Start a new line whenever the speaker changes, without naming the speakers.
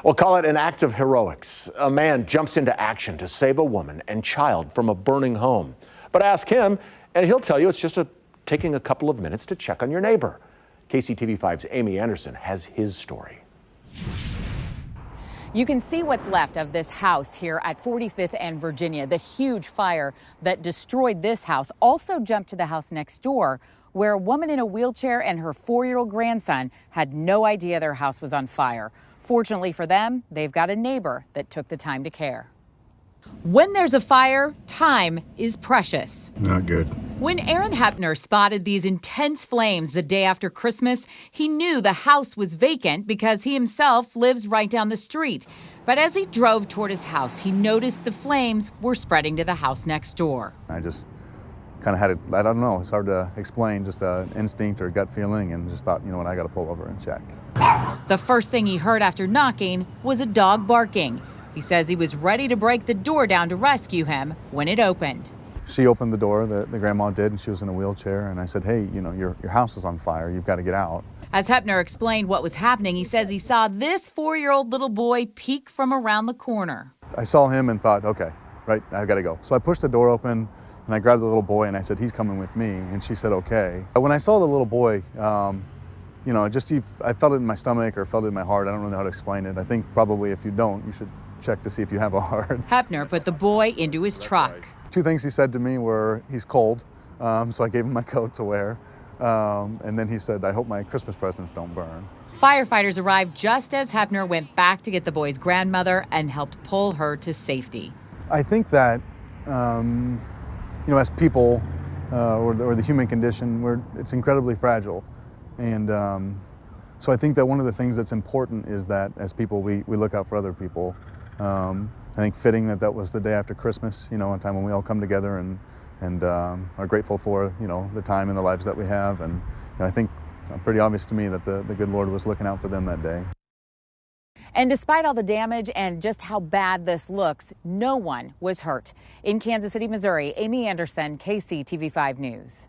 We'll call it an act of heroics. A man jumps into action to save a woman and child from a burning home. But ask him, and he'll tell you it's just taking a couple of minutes to check on your neighbor. KCTV5's Amy Anderson has his story.
You can see what's left of this house here at 45th and Virginia. The huge fire that destroyed this house also jumped to the house next door, where a woman in a wheelchair and her 4-year-old grandson had no idea their house was on fire. Fortunately for them, they've got a neighbor that took the time to care. When there's a fire, time is precious.
Not good.
When Aaron Hepner spotted these intense flames the day after Christmas, he knew the house was vacant because he himself lives right down the street. But as he drove toward his house, he noticed the flames were spreading to the house next door.
I just kind of had it, I don't know, it's hard to explain, just an instinct or gut feeling, and just thought, you know what, I got to pull over and check.
The first thing he heard after knocking was a dog barking. He says he was ready to break the door down to rescue him when it opened.
She opened the door, the grandma did, and she was in a wheelchair, and I said, hey, you know, your house is on fire, you've got to get out.
As Hepner explained what was happening, he says he saw this 4-year-old little boy peek from around the corner.
I saw him and thought, okay, right, I've got to go. So I pushed the door open, and I grabbed the little boy, and I said, he's coming with me, and she said, okay. When I saw the little boy, you know, I felt it in my stomach or felt it in my heart. I don't really know how to explain it. I think probably if you don't, you should check to see if you have a heart.
Hepner put the boy into his truck.
Two things he said to me were, he's cold, so I gave him my coat to wear. And then he said, I hope my Christmas presents don't burn.
Firefighters arrived just as Hepner went back to get the boy's grandmother and helped pull her to safety.
I think that, you know, as people, or the human condition, it's incredibly fragile. And so I think that one of the things that's important is that as people, we look out for other people. I think fitting that was the day after Christmas, you know, a time when we all come together and are grateful for, you know, the time and the lives that we have. And you know, I think pretty obvious to me that the good Lord was looking out for them that day.
And despite all the damage and just how bad this looks, no one was hurt. In Kansas City, Missouri, Amy Anderson, KCTV5 News.